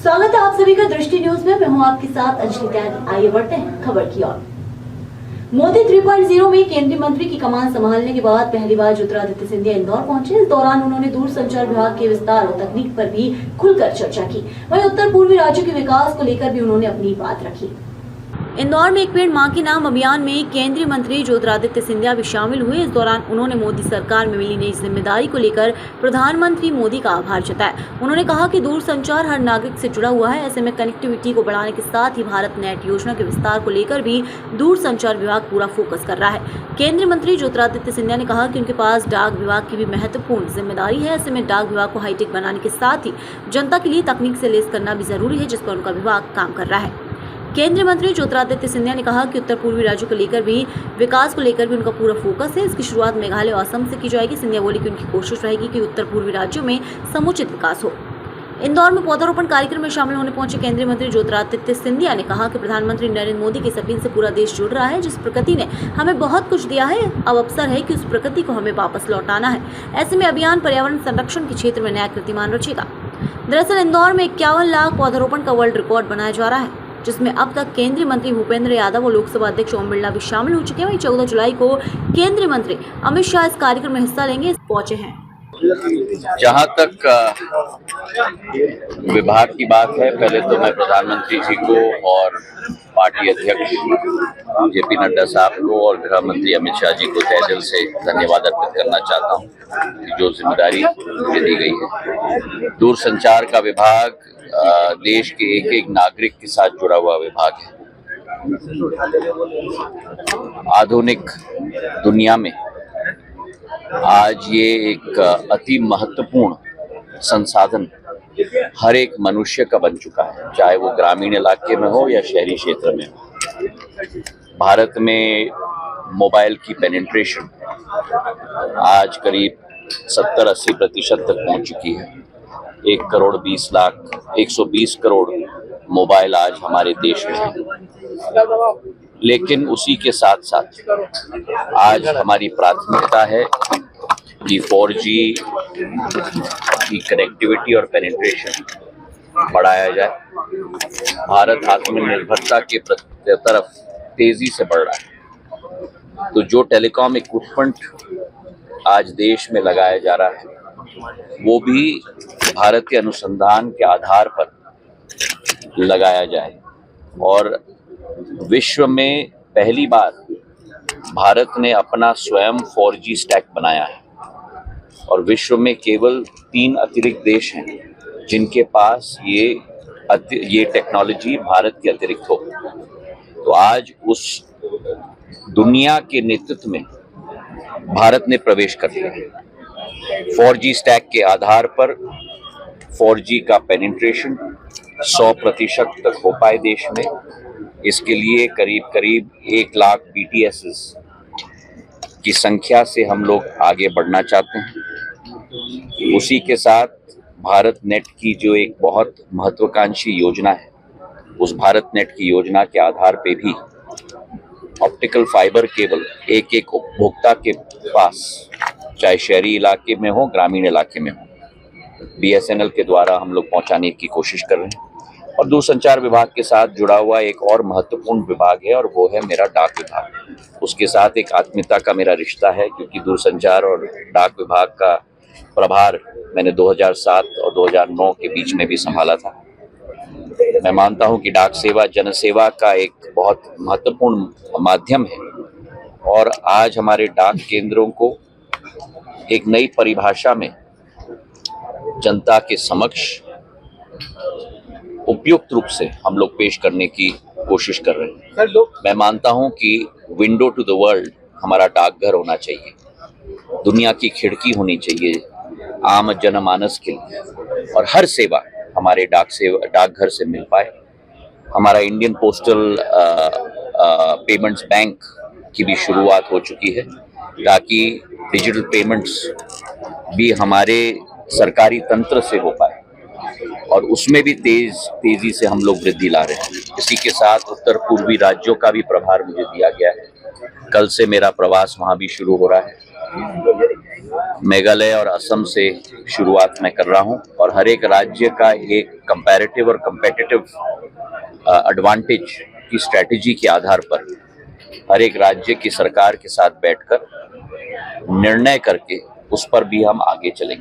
स्वागत है आप सभी का दृष्टि न्यूज में। मैं हूं आपके साथ अंजलि त्यागी। आइए बढ़ते हैं खबर की ओर। मोदी 3.0 में केंद्रीय मंत्री की कमान संभालने के बाद पहली बार ज्योतिरादित्य सिंधिया इंदौर पहुंचे। इस दौरान उन्होंने दूरसंचार विभाग के विस्तार और तकनीक पर भी खुलकर चर्चा की। वहीं उत्तर पूर्वी राज्यों के विकास को लेकर भी उन्होंने अपनी बात रखी। इंदौर में एक पेड़ मां के नाम अभियान में केंद्रीय मंत्री ज्योतिरादित्य सिंधिया भी शामिल हुए। इस दौरान उन्होंने मोदी सरकार में मिली नई जिम्मेदारी को लेकर प्रधानमंत्री मोदी का आभार जताया। उन्होंने कहा कि दूरसंचार हर नागरिक से जुड़ा हुआ है। ऐसे में कनेक्टिविटी को बढ़ाने के साथ ही भारत नेट योजना के विस्तार को लेकर भी दूरसंचार विभाग पूरा फोकस कर रहा है। केंद्रीय मंत्री ज्योतिरादित्य सिंधिया ने कहा कि उनके पास डाक विभाग की भी महत्वपूर्ण जिम्मेदारी है। ऐसे में डाक विभाग को हाईटेक बनाने के साथ ही जनता के लिए तकनीक से लैस करना भी जरूरी है, जिस पर उनका विभाग काम कर रहा है। केंद्रीय मंत्री ज्योतिरादित्य सिंधिया ने कहा कि उत्तर पूर्वी राज्यों को लेकर भी विकास को लेकर भी उनका पूरा फोकस है। इसकी शुरुआत मेघालय और असम से की जाएगी। सिंधिया बोली कि उनकी कोशिश रहेगी कि उत्तर पूर्वी राज्यों में समुचित विकास हो। इंदौर में पौधारोपण कार्यक्रम में शामिल होने पहुंचे केंद्रीय मंत्री ज्योतिरादित्य सिंधिया ने कहा कि प्रधानमंत्री नरेंद्र मोदी के सपने से पूरा देश जुड़ रहा है। जिस प्रकृति ने हमें बहुत कुछ दिया है, अब अवसर है कि उस प्रकृति को हमें वापस लौटाना है। ऐसे में अभियान पर्यावरण संरक्षण के क्षेत्र में नया कीर्तिमान रचेगा। दरअसल इंदौर में 51 लाख पौधारोपण का वर्ल्ड रिकॉर्ड बनाया जा रहा है, जिसमें अब तक केंद्रीय मंत्री भूपेंद्र यादव और लोकसभा अध्यक्ष ओम बिरला भी शामिल हो चुके हैं। वहीं 14 जुलाई को केंद्रीय मंत्री अमित शाह इस कार्यक्रम में हिस्सा लेंगे पहुंचे हैं। जहां तक विभाग की बात है, पहले तो मैं प्रधानमंत्री जी को और पार्टी अध्यक्ष जेपी नड्डा साहब को और गृह मंत्री अमित शाह जी को तहे दिल से धन्यवाद अर्पित करना चाहता हूं कि जो जिम्मेदारी मुझे दी गई है। दूरसंचार का विभाग देश के एक एक नागरिक के साथ जुड़ा हुआ विभाग है। आधुनिक दुनिया में आज ये एक अति महत्वपूर्ण संसाधन हर एक मनुष्य का बन चुका है, चाहे वो ग्रामीण इलाके में हो या शहरी क्षेत्र में हो। भारत में मोबाइल की पेनिट्रेशन आज करीब 70-80% तक पहुंच चुकी है। 120 करोड़ मोबाइल आज हमारे देश में है। लेकिन उसी के साथ साथ आज हमारी प्राथमिकता है कि 4G की कनेक्टिविटी और पेनिट्रेशन बढ़ाया जाए। भारत आत्मनिर्भरता के तरफ तेजी से बढ़ रहा है। तो जो टेलीकॉम इक्विपमेंट आज देश में लगाया जा रहा है, वो भी भारतीय अनुसंधान के आधार पर लगाया जाए। और विश्व में पहली बार भारत ने अपना स्वयं 4G स्टैक बनाया है और विश्व में केवल 3 अतिरिक्त देश हैं जिनके पास ये टेक्नोलॉजी भारत के अतिरिक्त हो। तो आज उस दुनिया के नेतृत्व में भारत ने प्रवेश कर लिया है। 4G स्टैक के आधार पर 4G का पेनिट्रेशन 100% तक हो पाए देश में। इसके लिए करीब 1 लाख BTS की संख्या से हम लोग आगे बढ़ना चाहते हैं। उसी के साथ भारत नेट की जो एक बहुत महत्वाकांक्षी योजना है, उस भारत नेट की योजना के आधार पे भी ऑप्टिकल फाइबर केबल एक एक उपभोक्ता के पास, चाहे शहरी इलाके में हो ग्रामीण इलाके में हो, BSNL के द्वारा हम लोग पहुंचाने की कोशिश कर रहे हैं। और दूरसंचार विभाग के साथ जुड़ा हुआ एक और महत्वपूर्ण विभाग है और वो है मेरा डाक विभाग। उसके साथ एक आत्मीयता का मेरा रिश्ता है, क्योंकि दूरसंचार और डाक विभाग का प्रभार मैंने 2007 और 2009 के बीच में भी संभाला था। मैं मानता हूं कि डाक सेवा जनसेवा का एक बहुत महत्वपूर्ण माध्यम है और आज हमारे डाक केंद्रों को एक नई परिभाषा में जनता के समक्ष उपयुक्त रूप से हम लोग पेश करने की कोशिश कर रहे हैं। मैं मानता हूं कि विंडो टू द वर्ल्ड हमारा डाकघर होना चाहिए, दुनिया की खिड़की होनी चाहिए आम जनमानस के लिए, और हर सेवा हमारे डाकघर से मिल पाए। हमारा इंडियन पोस्टल पेमेंट्स बैंक की भी शुरुआत हो चुकी है, ताकि डिजिटल पेमेंट्स भी हमारे सरकारी तंत्र से हो पाए और उसमें भी तेजी से हम लोग वृद्धि ला रहे हैं। इसी के साथ उत्तर पूर्वी राज्यों का भी प्रभार मुझे दिया गया है। कल से मेरा प्रवास वहां भी शुरू हो रहा है। मेघालय और असम से शुरुआत मैं कर रहा हूं और हर एक राज्य का एक कंपैरेटिव और कम्पेटिटिव एडवांटेज की स्ट्रेटेजी के आधार पर हर एक राज्य की सरकार के साथ बैठकर निर्णय करके उस पर भी हम आगे चलेंगे।